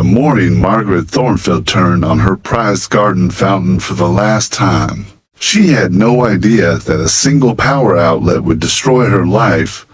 The morning Margaret Thornfield turned on her prized garden fountain for the last time. She had no idea that a single power outlet would destroy her life,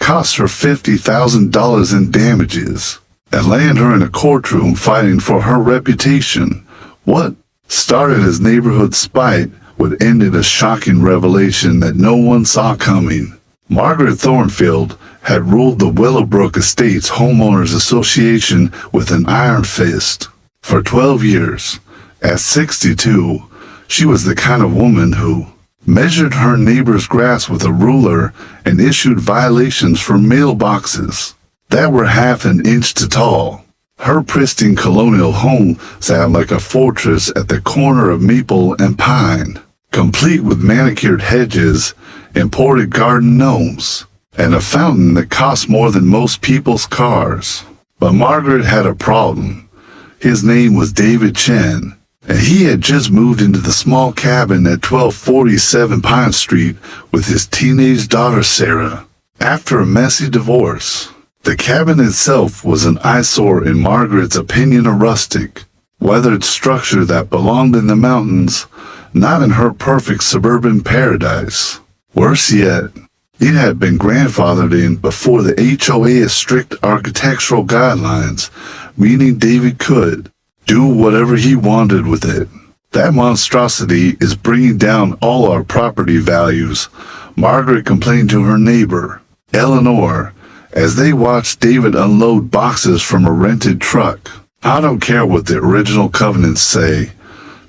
cost her $50,000 in damages, and land her in a courtroom fighting for her reputation. What started as neighborhood spite would end in a shocking revelation that no one saw coming. Margaret Thornfield had ruled the Willowbrook Estates Homeowners Association with an iron fist. For 12 years, at 62, she was the kind of woman who measured her neighbor's grass with a ruler and issued violations for mailboxes that were half an inch tall. Her pristine colonial home sat like a fortress at the corner of Maple and Pine, complete with manicured hedges, imported garden gnomes, and a fountain that cost more than most people's cars. But Margaret had a problem. His name was David Chen, and he had just moved into the small cabin at 1247 Pine Street with his teenage daughter Sarah. After a messy divorce, the cabin itself was an eyesore, in Margaret's opinion, a rustic, weathered structure that belonged in the mountains, not in her perfect suburban paradise. Worse yet, it had been grandfathered in before the HOA's strict architectural guidelines, meaning David could do whatever he wanted with it. That monstrosity is bringing down all our property values, Margaret complained to her neighbor, Eleanor, as they watched David unload boxes from a rented truck. I don't care what the original covenants say.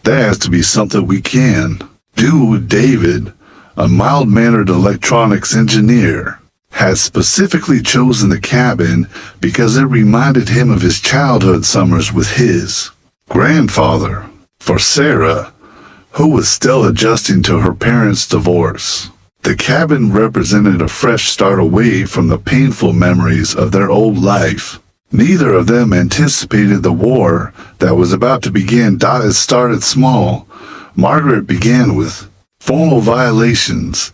There has to be something we can do. David, a mild-mannered electronics engineer, had specifically chosen the cabin because it reminded him of his childhood summers with his grandfather. For Sarah, who was still adjusting to her parents' divorce, the cabin represented a fresh start away from the painful memories of their old life. Neither of them anticipated the war that was about to begin. It started small. Margaret began with formal violations.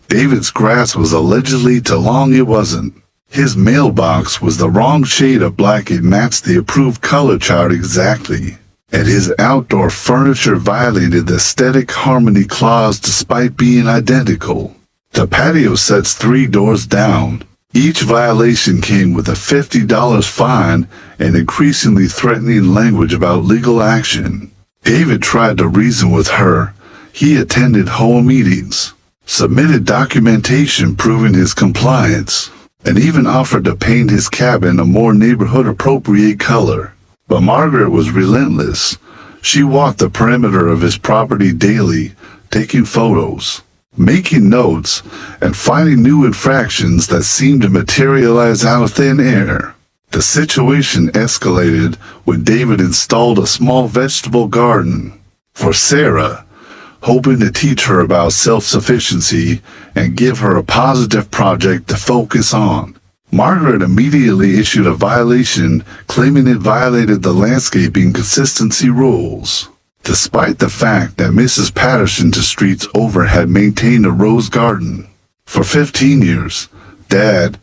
David's grass was allegedly too long. It wasn't. His mailbox was the wrong shade of black. It matched the approved color chart exactly. And his outdoor furniture violated the aesthetic harmony clause despite being identical. The patio sets 3 doors down. Each violation came with a $50 fine and increasingly threatening language about legal action. David tried to reason with her. He attended HOA meetings, submitted documentation proving his compliance, and even offered to paint his cabin a more neighborhood-appropriate color. But Margaret was relentless. She walked the perimeter of his property daily, taking photos, making notes, and finding new infractions that seemed to materialize out of thin air. The situation escalated when David installed a small vegetable garden for Sarah, hoping to teach her about self-sufficiency and give her a positive project to focus on. Margaret immediately issued a violation claiming it violated the landscaping consistency rules, despite the fact that Mrs. Patterson 2 streets over had maintained a rose garden for 15 years. Dad,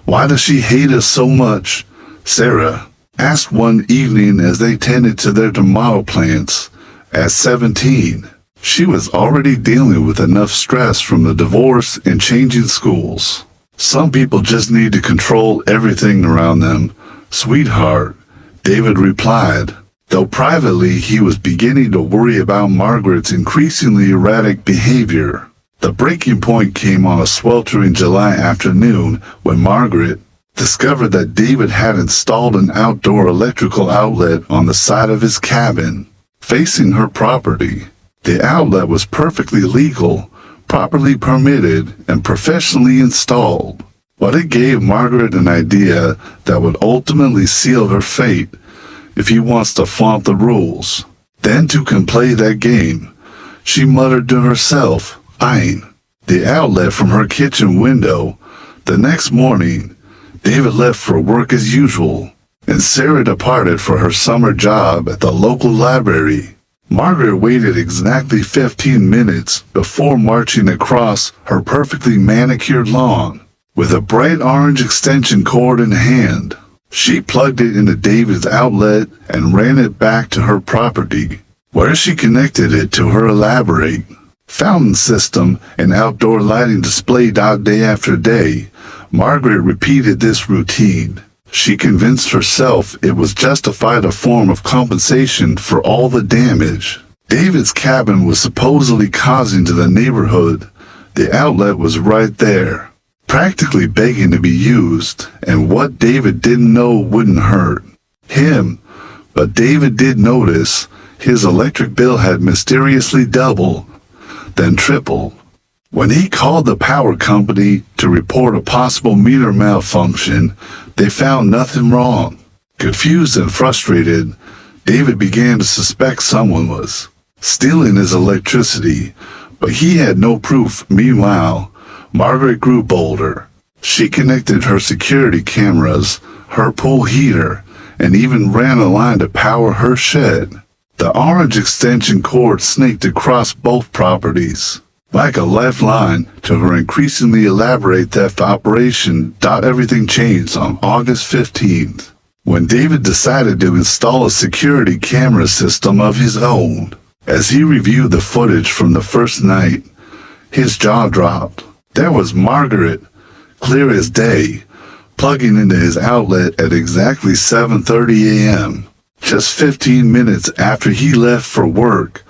why does she hate us so much? Sarah asked one evening as they tended to their tomato plants. At 17, she was already dealing with enough stress from the divorce and changing schools. Some people just need to control everything around them, sweetheart, David replied, though privately he was beginning to worry about Margaret's increasingly erratic behavior. The breaking point came on a sweltering July afternoon when Margaret discovered that David had installed an outdoor electrical outlet on the side of his cabin, facing her property. The outlet was perfectly legal, properly permitted, and professionally installed, but it gave Margaret an idea that would ultimately seal her fate if he wants to flaunt the rules. Then to play that game, she muttered to herself, eyeing the outlet from her kitchen window. The next morning, David left for work as usual, and Sarah departed for her summer job at the local library. Margaret waited exactly 15 minutes before marching across her perfectly manicured lawn, with a bright orange extension cord in hand. She plugged it into David's outlet and ran it back to her property, where she connected it to her elaborate fountain system and outdoor lighting displayed out day after day. Margaret repeated this routine. She convinced herself it was justified, a form of compensation for all the damage David's cabin was supposedly causing to the neighborhood. The outlet was right there, practically begging to be used, and what David didn't know wouldn't hurt him. But David did notice his electric bill had mysteriously doubled, then tripled. When he called the power company to report a possible meter malfunction, they found nothing wrong. Confused and frustrated, David began to suspect someone was stealing his electricity, but he had no proof. Meanwhile, Margaret grew bolder. She connected her security cameras, her pool heater, and even ran a line to power her shed. The orange extension cord snaked across both properties, like a lifeline to her increasingly elaborate theft operation. Everything changed on August 15th, when David decided to install a security camera system of his own. As he reviewed the footage from the first night, his jaw dropped. There was Margaret, clear as day, plugging into his outlet at exactly 7:30 a.m., just 15 minutes after he left for work.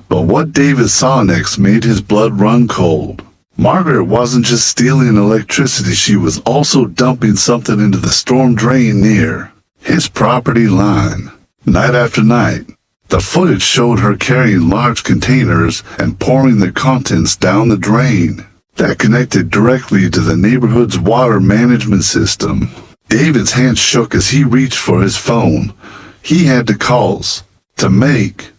But what David saw next made his blood run cold. Margaret wasn't just stealing electricity, she was also dumping something into the storm drain near his property line. Night after night, the footage showed her carrying large containers and pouring their contents down the drain that connected directly to the neighborhood's water management system. David's hands shook as he reached for his phone. He had two calls to make,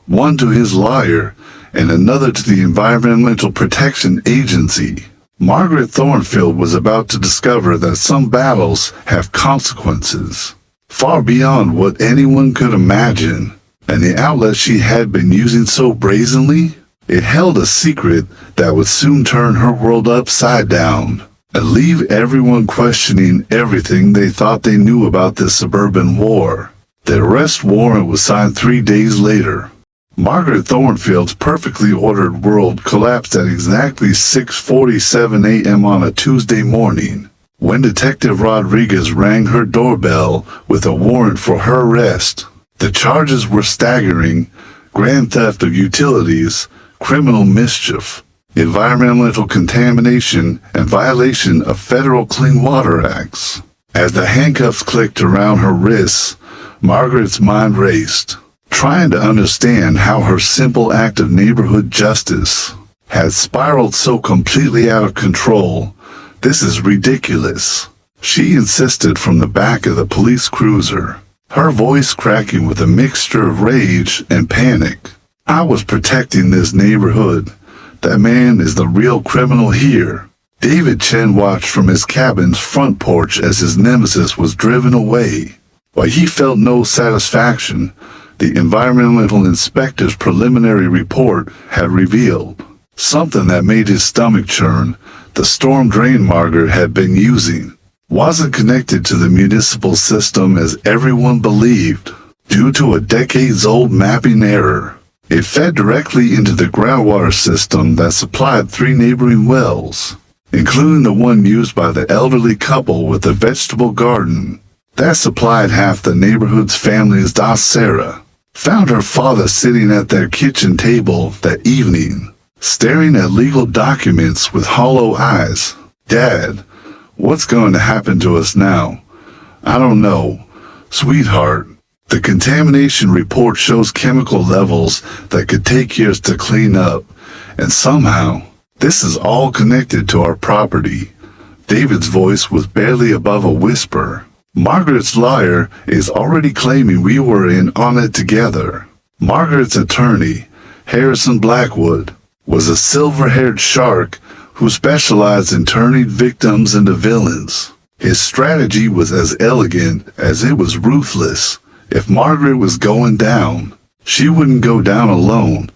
one to his lawyer and another to the Environmental Protection Agency. Margaret Thornfield was about to discover that some battles have consequences far beyond what anyone could imagine. And the outlet she had been using so brazenly, it held a secret that would soon turn her world upside down and leave everyone questioning everything they thought they knew about this suburban war. The arrest warrant was signed 3 days later. Margaret Thornfield's perfectly ordered world collapsed at exactly 6:47 a.m. on a Tuesday morning, when Detective Rodriguez rang her doorbell with a warrant for her arrest. The charges were staggering: grand theft of utilities, criminal mischief, environmental contamination, and violation of federal Clean Water Acts. As the handcuffs clicked around her wrists, Margaret's mind raced, trying to understand how her simple act of neighborhood justice had spiraled so completely out of control. "This is ridiculous," she insisted from the back of the police cruiser, her voice cracking with a mixture of rage and panic. "I was protecting this neighborhood. That man is the real criminal here." David Chen watched from his cabin's front porch as his nemesis was driven away. While he felt no satisfaction, the environmental inspector's preliminary report had revealed something that made his stomach churn. The storm drain Margaret had been using wasn't connected to the municipal system as everyone believed, due to a decades-old mapping error. It fed directly into the groundwater system that supplied 3 neighboring wells, including the one used by the elderly couple with the vegetable garden that supplied half the neighborhood's families. Sarah found her father sitting at their kitchen table that evening, staring at legal documents with hollow eyes. "Dad, what's going to happen to us now?" "I don't know, sweetheart. The contamination report shows chemical levels that could take years to clean up, and somehow this is all connected to our property." David's voice was barely above a whisper. "Margaret's lawyer is already claiming we were in on it together." Margaret's attorney, Harrison Blackwood, was a silver-haired shark who specialized in turning victims into villains. His strategy was as elegant as it was ruthless. If Margaret was going down, she wouldn't go down alone.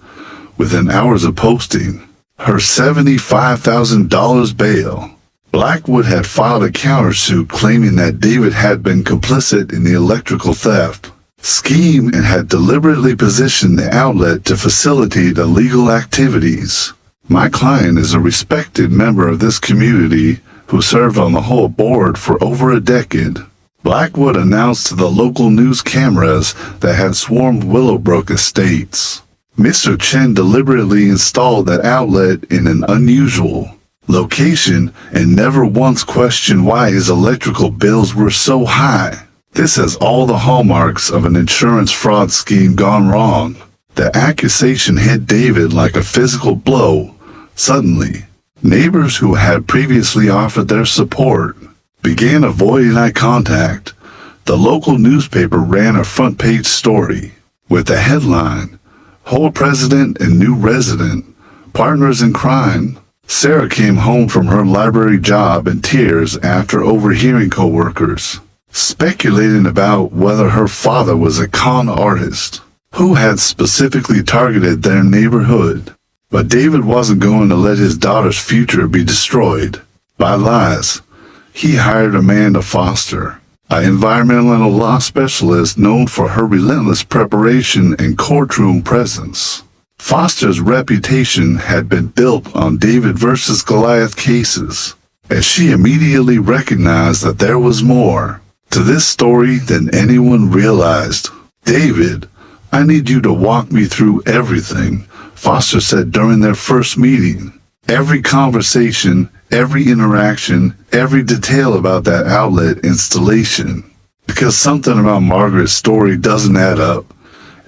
Within hours of posting her $75,000 bail, Blackwood had filed a countersuit claiming that David had been complicit in the electrical theft scheme and had deliberately positioned the outlet to facilitate illegal activities. My client is a respected member of this community who served on the whole board for over a decade. Blackwood announced to the local news cameras that had swarmed Willowbrook Estates. Mr. Chen deliberately installed that outlet in an unusual location and never once questioned why his electrical bills were so high. This has all the hallmarks of an insurance fraud scheme gone wrong. The accusation hit David like a physical blow. Suddenly, neighbors who had previously offered their support began avoiding eye contact. The local newspaper ran a front-page story with the headline, "HOA President and New Resident, Partners in Crime." Sarah came home from her library job in tears after overhearing coworkers speculating about whether her father was a con artist who had specifically targeted their neighborhood. But David wasn't going to let his daughter's future be destroyed by lies. He hired Amanda Foster, an environmental law specialist known for her relentless preparation and courtroom presence. Foster's reputation had been built on David versus Goliath cases, as she immediately recognized that there was more to this story than anyone realized. "David, I need you to walk me through everything," Foster said during their first meeting. "Every conversation, every interaction, every detail about that outlet installation. Because something about Margaret's story doesn't add up."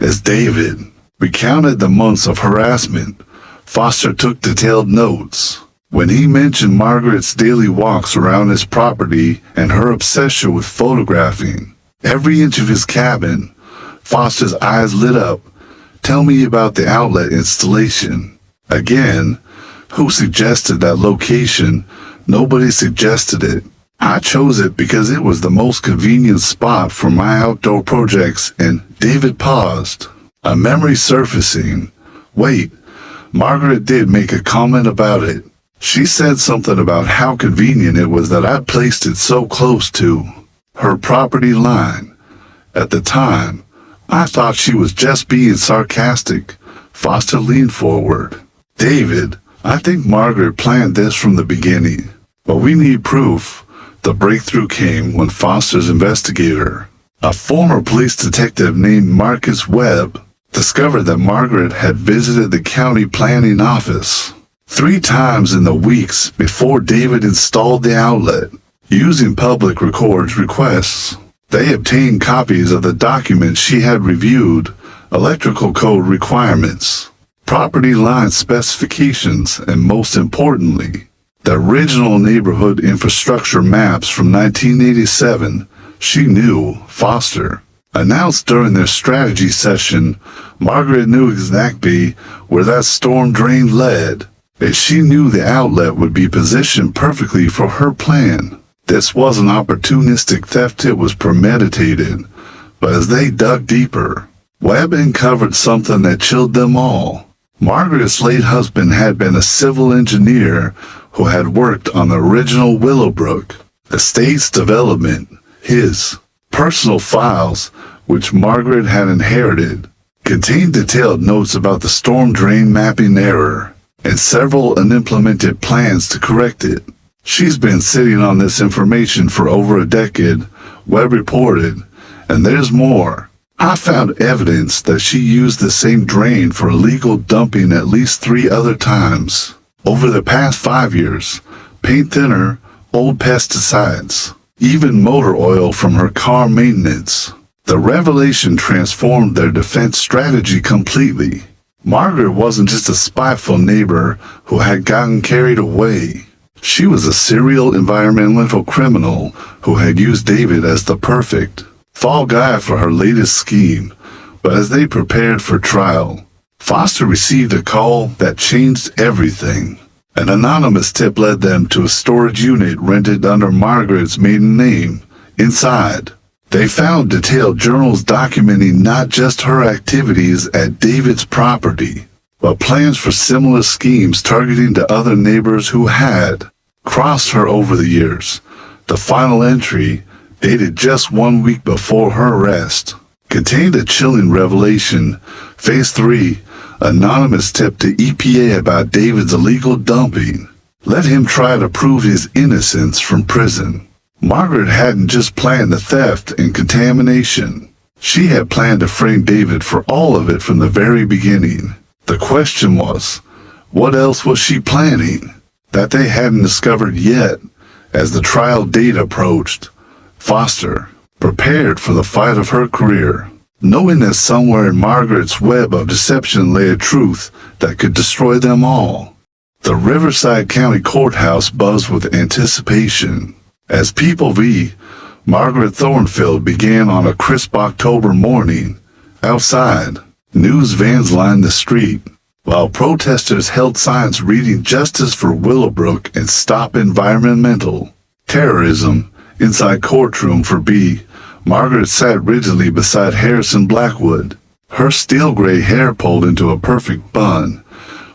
As David recounted the months of harassment, Foster took detailed notes. When he mentioned Margaret's daily walks around his property and her obsession with photographing every inch of his cabin, Foster's eyes lit up. "Tell me about the outlet installation." Again, who suggested that location? Nobody suggested it. "I chose it because it was the most convenient spot for my outdoor projects," and David paused, a memory surfacing. "Wait, Margaret did make a comment about it. She said something about how convenient it was that I placed it so close to her property line. At the time, I thought she was just being sarcastic." Foster leaned forward. "David, I think Margaret planned this from the beginning, but we need proof." The breakthrough came when Foster's investigator, a former police detective named Marcus Webb, discovered that Margaret had visited the county planning office 3 times in the weeks before David installed the outlet. Using public records requests, they obtained copies of the documents she had reviewed, electrical code requirements, property line specifications, and most importantly, the original neighborhood infrastructure maps from 1987. She knew, Foster announced during their strategy session, Margaret knew exactly where that storm drain led, and she knew the outlet would be positioned perfectly for her plan. This wasn't opportunistic theft, it was premeditated. But as they dug deeper, Webb uncovered something that chilled them all. Margaret's late husband had been a civil engineer who had worked on the original Willowbrook Estates development. His personal files, which Margaret had inherited, contained detailed notes about the storm drain mapping error and several unimplemented plans to correct it. "She's been sitting on this information for over a decade," Webb reported, "and there's more. I found evidence that she used the same drain for illegal dumping at least 3 other times over the past 5 years. Paint thinner, old pesticides, even motor oil from her car maintenance." The revelation transformed their defense strategy completely. Margaret wasn't just a spiteful neighbor who had gotten carried away. She was a serial environmental criminal who had used David as the perfect fall guy for her latest scheme. But as they prepared for trial, Foster received a call that changed everything. An anonymous tip led them to a storage unit rented under Margaret's maiden name. Inside, they found detailed journals documenting not just her activities at David's property, but plans for similar schemes targeting to other neighbors who had crossed her over the years. The final entry, dated just 1 week before her arrest, contained a chilling revelation. Phase 3, anonymous tip to EPA about David's illegal dumping. Let him try to prove his innocence from prison. Margaret hadn't just planned the theft and contamination. She had planned to frame David for all of it from the very beginning. The question was, what else was she planning that they hadn't discovered yet? As the trial date approached, Foster prepared for the fight of her career, knowing that somewhere in Margaret's web of deception lay a truth that could destroy them all. The Riverside County Courthouse buzzed with anticipation as People v. Margaret Thornfield began on a crisp October morning. Outside, news vans lined the street, while protesters held signs reading "Justice for Willowbrook" and "Stop Environmental Terrorism." Inside courtroom for B, Margaret sat rigidly beside Harrison Blackwood, her steel-gray hair pulled into a perfect bun,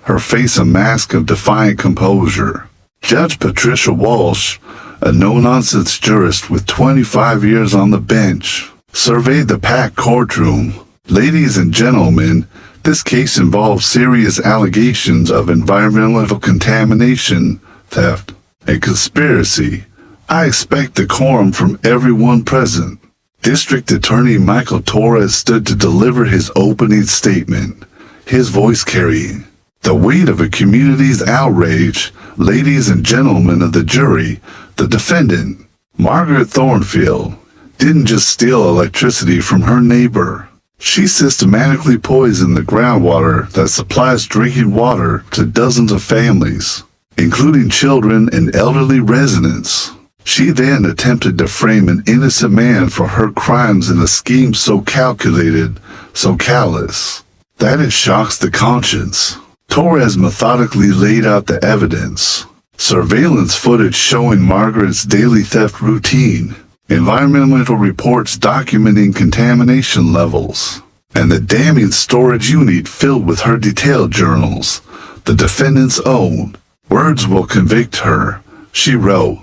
her face a mask of defiant composure. Judge Patricia Walsh, a no-nonsense jurist with 25 years on the bench, surveyed the packed courtroom. Ladies and gentlemen, this case involves serious allegations of environmental contamination, theft, and conspiracy. I expect decorum from everyone present. District Attorney Michael Torres stood to deliver his opening statement, his voice carrying the weight of a community's outrage. Ladies and gentlemen of the jury, the defendant, Margaret Thornfield, didn't just steal electricity from her neighbor. She systematically poisoned the groundwater that supplies drinking water to dozens of families, including children and elderly residents. She then attempted to frame an innocent man for her crimes in a scheme so calculated, so callous, that it shocks the conscience. Torres methodically laid out the evidence. Surveillance footage showing Margaret's daily theft routine, environmental reports documenting contamination levels, and the damning storage unit filled with her detailed journals, the defendant's own. Words will convict her, she wrote.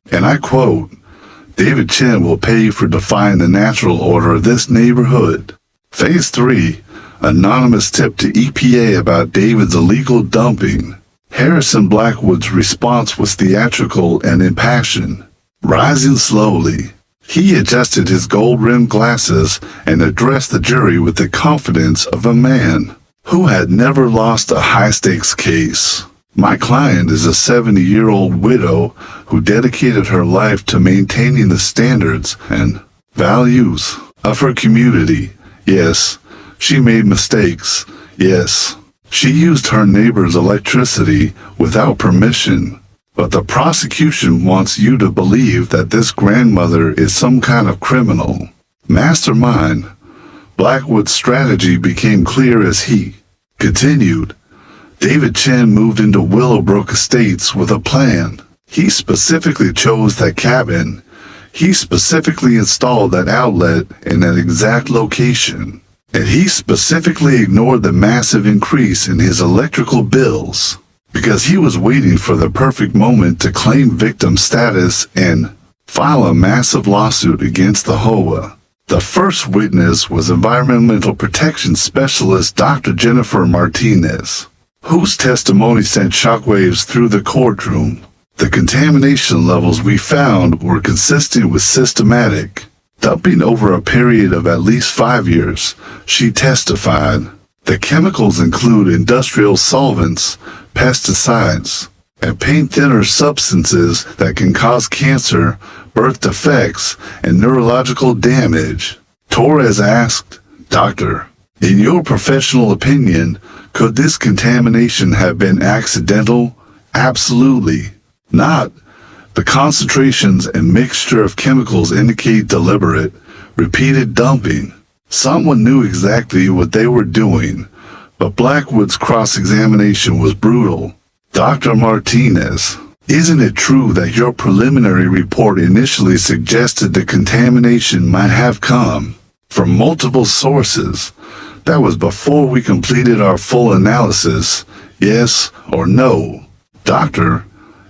And I quote, "David Chen will pay for defying the natural order of this neighborhood." Phase 3, anonymous tip to EPA about David's illegal dumping. Harrison Blackwood's response was theatrical and impassioned. Rising slowly, he adjusted his gold-rimmed glasses and addressed the jury with the confidence of a man who had never lost a high-stakes case. "My client is a 70-year-old widow who dedicated her life to maintaining the standards and values of her community. Yes, she made mistakes. Yes, she used her neighbor's electricity without permission. But the prosecution wants you to believe that this grandmother is some kind of criminal mastermind." Blackwood's strategy became clear as he continued. David Chen moved into Willowbrook Estates with a plan. He specifically chose that cabin. He specifically installed that outlet in that exact location. And he specifically ignored the massive increase in his electrical bills because he was waiting for the perfect moment to claim victim status and file a massive lawsuit against the HOA. The first witness was Environmental Protection Specialist Dr. Jennifer Martinez, whose testimony sent shockwaves through the courtroom. The contamination levels we found were consistent with systematic dumping over a period of at least 5 years, she testified. The chemicals include industrial solvents, pesticides, and paint thinner substances that can cause cancer, birth defects, and neurological damage. Torres asked, "Doctor, in your professional opinion, could this contamination have been accidental?" "Absolutely not. The concentrations and mixture of chemicals indicate deliberate, repeated dumping. Someone knew exactly what they were doing." But Blackwood's cross-examination was brutal. "Dr. Martinez, isn't it true that your preliminary report initially suggested the contamination might have come from multiple sources? That was before we completed our full analysis. Yes or no?" "Doctor,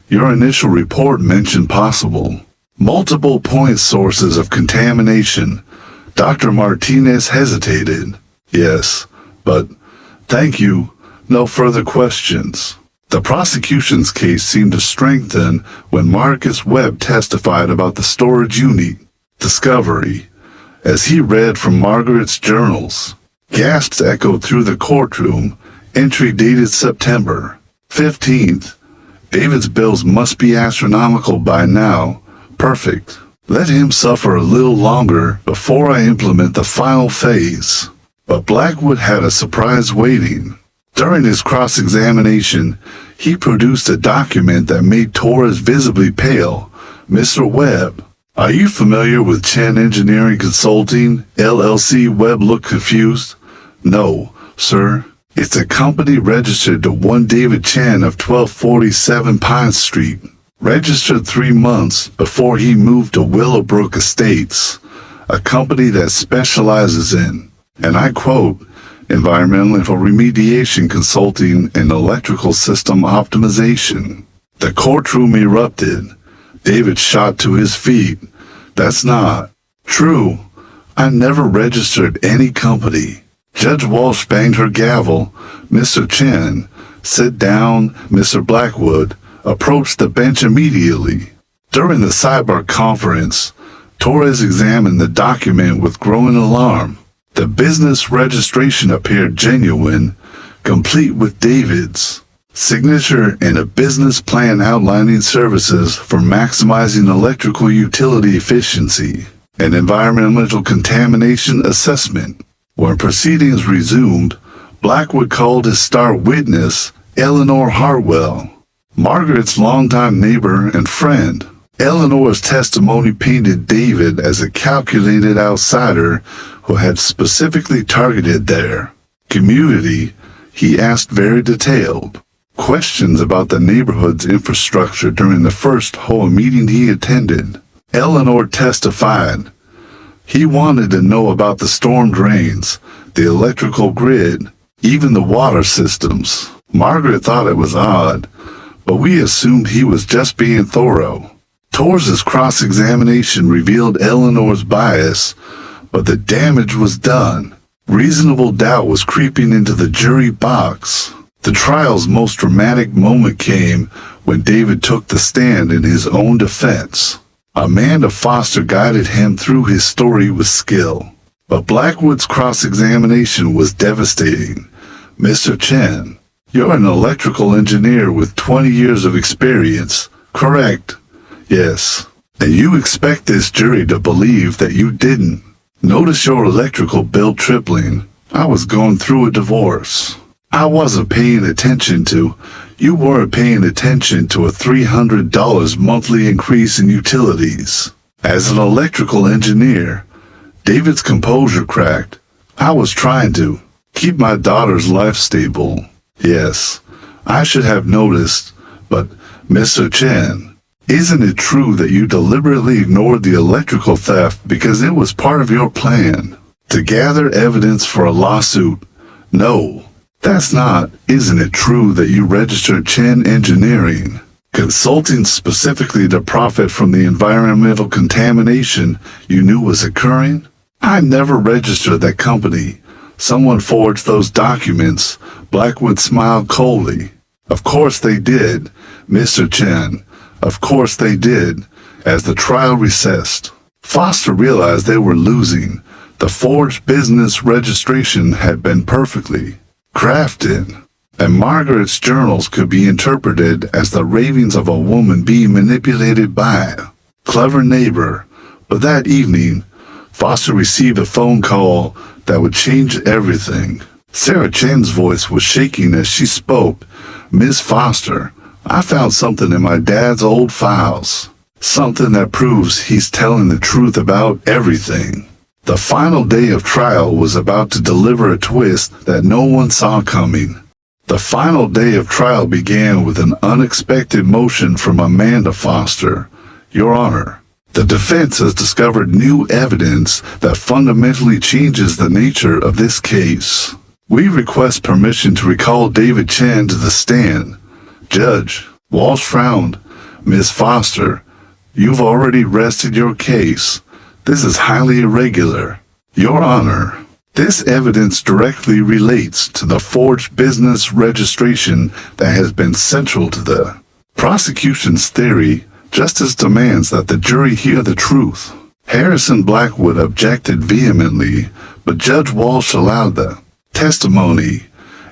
Your initial report mentioned possible multiple point sources of contamination. Dr. Martinez hesitated. Yes, but thank you. No further questions. The prosecution's case seemed to strengthen when Marcus Webb testified about the storage unit discovery. As he read from Margaret's journals, gasps echoed through the courtroom. Entry dated September 15th. David's bills must be astronomical by now. Perfect. Let him suffer a little longer before I implement the final phase. But Blackwood had a surprise waiting. During his cross-examination, he produced a document that made Torres visibly pale. Mr. Webb, are you familiar with Chen Engineering Consulting, LLC? Webb looked confused. No, sir. It's a company registered to one David Chen of 1247 Pine Street. Registered 3 months before he moved to Willowbrook Estates, a company that specializes in, and I quote, environmental remediation consulting and electrical system optimization. The courtroom erupted. David shot to his feet. That's not true. I never registered any company. Judge Walsh banged her gavel. Mr. Chen, sit down. Mr. Blackwood approached the bench immediately. During the sidebar conference, Torres examined the document with growing alarm. The business registration appeared genuine, complete with David's signature and a business plan outlining services for maximizing electrical utility efficiency and environmental contamination assessment. When proceedings resumed, Blackwood called his star witness, Eleanor Hartwell, Margaret's longtime neighbor and friend. Eleanor's testimony painted David as a calculated outsider who had specifically targeted their community. He asked very detailed questions about the neighborhood's infrastructure during the first HOA meeting he attended. Eleanor testified he wanted to know about the storm drains, the electrical grid, even the water systems. Margaret thought it was odd, but we assumed he was just being thorough. Torres's cross-examination revealed Eleanor's bias, but the damage was done. Reasonable doubt was creeping into the jury box. The trial's most dramatic moment came when David took the stand in his own defense. Amanda Foster guided him through his story with skill, but Blackwood's cross-examination was devastating. Mr. Chen, you're an electrical engineer with 20 years of experience, correct? Yes. And you expect this jury to believe that you didn't. Notice your electrical bill tripling. I was going through a divorce. I wasn't paying attention to. You weren't paying attention to a $300 monthly increase in utilities. As an electrical engineer, David's composure cracked. I was trying to keep my daughter's life stable. Yes, I should have noticed, but Mr. Chen, isn't it true that you deliberately ignored the electrical theft because it was part of your plan to gather evidence for a lawsuit? No, that's not. Isn't it true that you registered Chen Engineering Consulting specifically to profit from the environmental contamination you knew was occurring? I never registered that company. Someone forged those documents. Blackwood smiled coldly. Of course they did, Mr. Chen. Of course they did. As the trial recessed, Foster realized they were losing. The forged business registration had been perfectly crafted, and Margaret's journals could be interpreted as the ravings of a woman being manipulated by a clever neighbor. But that evening, Foster received a phone call that would change everything. Sarah Chen's voice was shaking as she spoke. Miss Foster, I found something in my dad's old files. Something that proves he's telling the truth about everything. The final day of trial was about to deliver a twist that no one saw coming. The final day of trial began with an unexpected motion from Amanda Foster. Your Honor, the defense has discovered new evidence that fundamentally changes the nature of this case. We request permission to recall David Chen to the stand. Judge Walsh frowned. Miss Foster, you've already rested your case. This is highly irregular. Your Honor, this evidence directly relates to the forged business registration that has been central to the prosecution's theory. Justice demands that the jury hear the truth. Harrison Blackwood objected vehemently, but Judge Walsh allowed the testimony.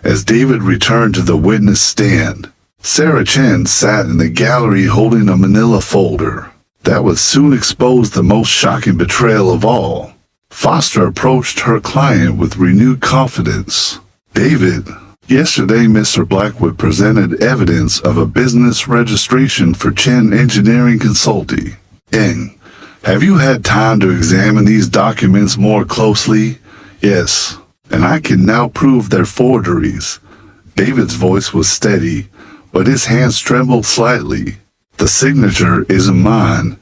As David returned to the witness stand, Sarah Chen sat in the gallery holding a manila folder that would soon expose the most shocking betrayal of all. Foster approached her client with renewed confidence. David, yesterday Mr. Blackwood presented evidence of a business registration for Chen Engineering Consulting. Have you had time to examine these documents more closely? Yes, and I can now prove their forgeries. David's voice was steady, but his hands trembled slightly. The signature isn't mine,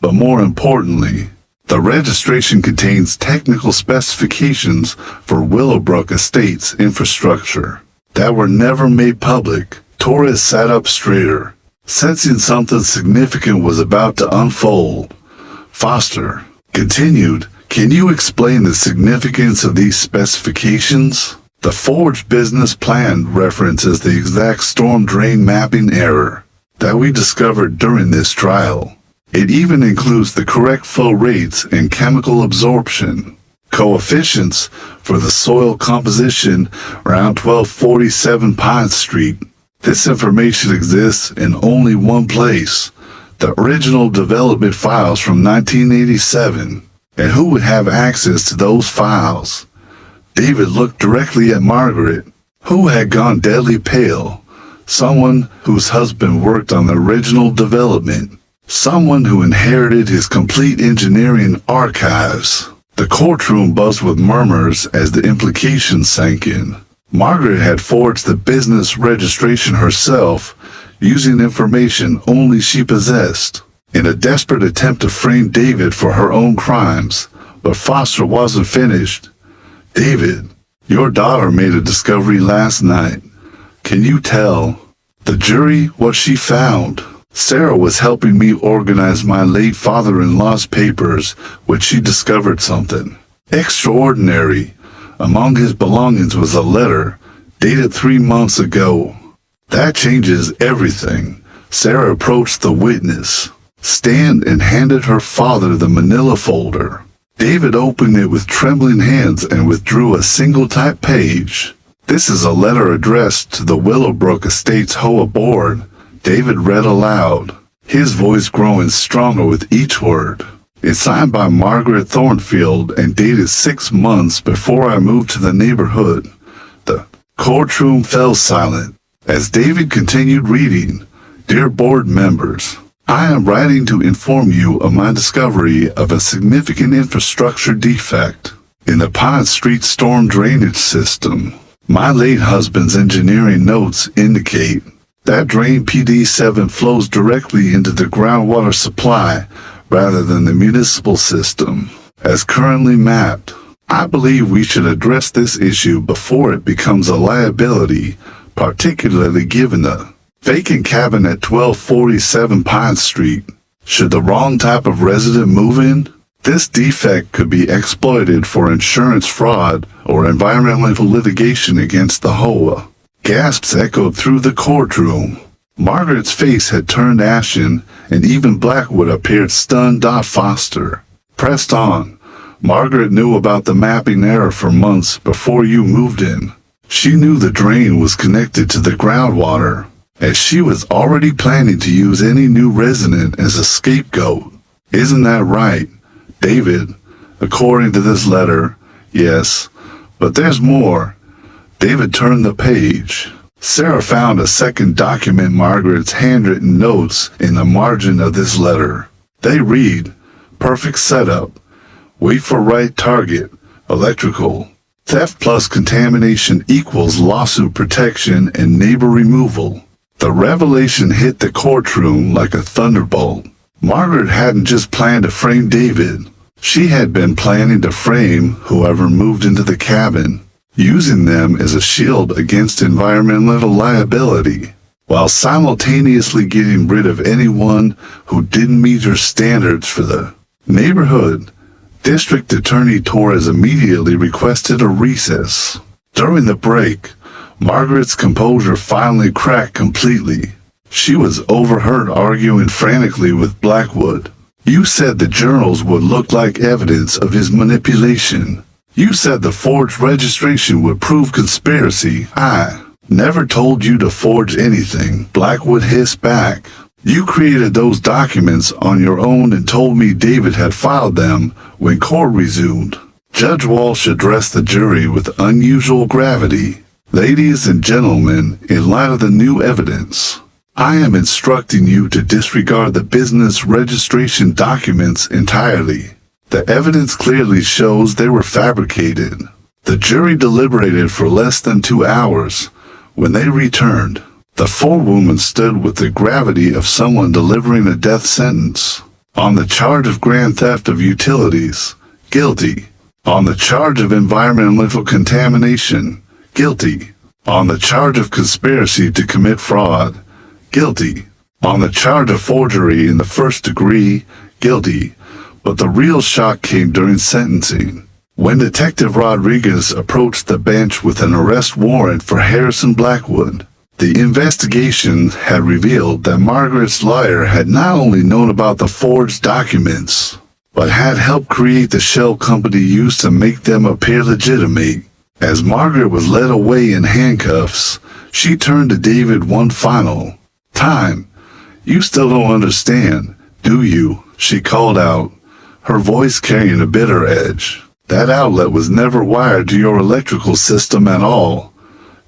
but more importantly, the registration contains technical specifications for Willowbrook Estates infrastructure that were never made public. Torres sat up straighter, sensing something significant was about to unfold. Foster continued, can you explain the significance of these specifications? The forged business plan references the exact storm drain mapping error that we discovered during this trial. It even includes the correct flow rates and chemical absorption coefficients for the soil composition around 1247 Pine Street. This information exists in only one place, the original development files from 1987. And who would have access to those files? David looked directly at Margaret, who had gone deadly pale. Someone whose husband worked on the original development. Someone who inherited his complete engineering archives. The courtroom buzzed with murmurs as the implications sank in. Margaret had forged the business registration herself, using information only she possessed, in a desperate attempt to frame David for her own crimes. But Foster wasn't finished. David, your daughter made a discovery last night. Can you tell the jury what she found? Sarah was helping me organize my late father-in-law's papers when she discovered something extraordinary. Among his belongings was a letter dated 3 months ago. That changes everything. Sarah approached the witness stand and handed her father the manila folder. David opened it with trembling hands and withdrew a single type page. This is a letter addressed to the Willowbrook Estates HOA board. David read aloud, his voice growing stronger with each word. It's signed by Margaret Thornfield and dated 6 months before I moved to the neighborhood. The courtroom fell silent as David continued reading. Dear board members, I am writing to inform you of my discovery of a significant infrastructure defect in the Pine Street storm drainage system. My late husband's engineering notes indicate that drain PD7 flows directly into the groundwater supply rather than the municipal system, as currently mapped. I believe we should address this issue before it becomes a liability, particularly given the vacant cabin at 1247 Pine Street. Should the wrong type of resident move in, this defect could be exploited for insurance fraud or environmental litigation against the HOA. Gasps echoed through the courtroom. Margaret's face had turned ashen, and even Blackwood appeared stunned. Foster pressed on. Margaret knew about the mapping error for months before you moved in. She knew the drain was connected to the groundwater, as she was already planning to use any new resident as a scapegoat. Isn't that right, David? According to this letter, yes, but there's more. David turned the page. Sarah found a second document, Margaret's handwritten notes in the margin of this letter. They read, perfect setup. Wait for right target. Electrical. Theft plus contamination equals lawsuit protection and neighbor removal. The revelation hit the courtroom like a thunderbolt. Margaret hadn't just planned to frame David. She had been planning to frame whoever moved into the cabin, using them as a shield against environmental liability. while simultaneously getting rid of anyone who didn't meet her standards for the neighborhood. District Attorney Torres immediately requested a recess. During the break, Margaret's composure finally cracked completely. She was overheard arguing frantically with Blackwood. "You said the journals would look like evidence of his manipulation. You said the forged registration would prove conspiracy. I never told you to forge anything," Blackwood hissed back. "You created those documents on your own and told me David had filed them when court resumed." Judge Walsh addressed the jury with unusual gravity. "Ladies and gentlemen, in light of the new evidence, I am instructing you to disregard the business registration documents entirely. The evidence clearly shows they were fabricated." The jury deliberated for less than 2 hours. When they returned, the forewoman stood with the gravity of someone delivering a death sentence. On the charge of grand theft of utilities, guilty. On the charge of environmental contamination, guilty. On the charge of conspiracy to commit fraud, guilty. On the charge of forgery in the first degree, guilty. But the real shock came during sentencing. When Detective Rodriguez approached the bench with an arrest warrant for Harrison Blackwood, the investigation had revealed that Margaret's lawyer had not only known about the forged documents, but had helped create the shell company used to make them appear legitimate. As Margaret was led away in handcuffs, she turned to David one final time. "You still don't understand, do you?" she called out, her voice carrying a bitter edge. "That outlet was never wired to your electrical system at all."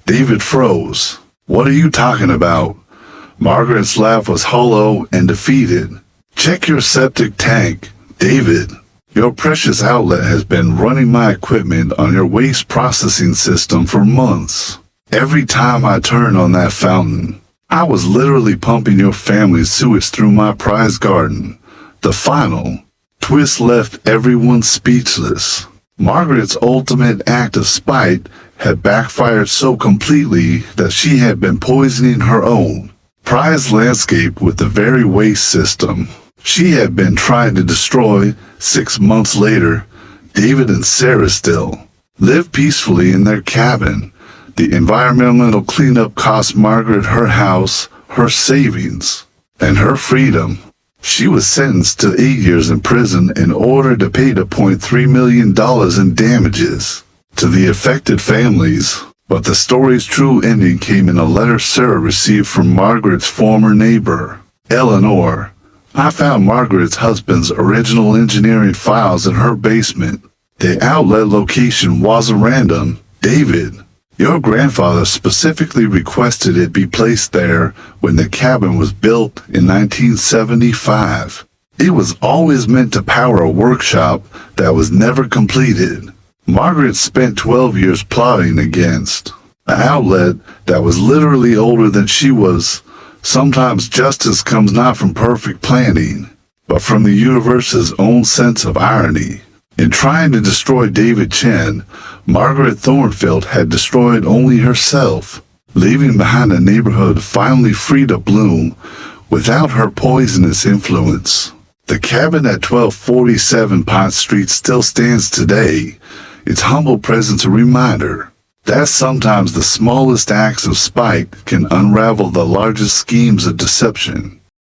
David froze. "What are you talking about?" Margaret's laugh was hollow and defeated. "Check your septic tank, David. Your precious outlet has been running my equipment on your waste processing system for months. Every time I turn on that fountain, I was literally pumping your family's sewage through my prized garden." The final twist left everyone speechless. Margaret's ultimate act of spite had backfired so completely that she had been poisoning her own prized landscape with the very waste system she had been trying to destroy. 6 months later, David and Sarah still lived peacefully in their cabin. The environmental cleanup cost Margaret her house, her savings, and her freedom. She was sentenced to 8 years in prison in order to pay $2.3 million in damages to the affected families. But the story's true ending came in a letter Sarah received from Margaret's former neighbor, Eleanor. "I found Margaret's husband's original engineering files in her basement. The outlet location wasn't random, David. Your grandfather specifically requested it be placed there when the cabin was built in 1975. It was always meant to power a workshop that was never completed." Margaret spent 12 years plotting against an outlet that was literally older than she was. Sometimes justice comes not from perfect planning, but from the universe's own sense of irony. In trying to destroy David Chen, Margaret Thornfield had destroyed only herself, leaving behind a neighborhood finally free to bloom without her poisonous influence. The cabin at 1247 Pine Street still stands today, its humble presence a reminder that sometimes the smallest acts of spite can unravel the largest schemes of deception.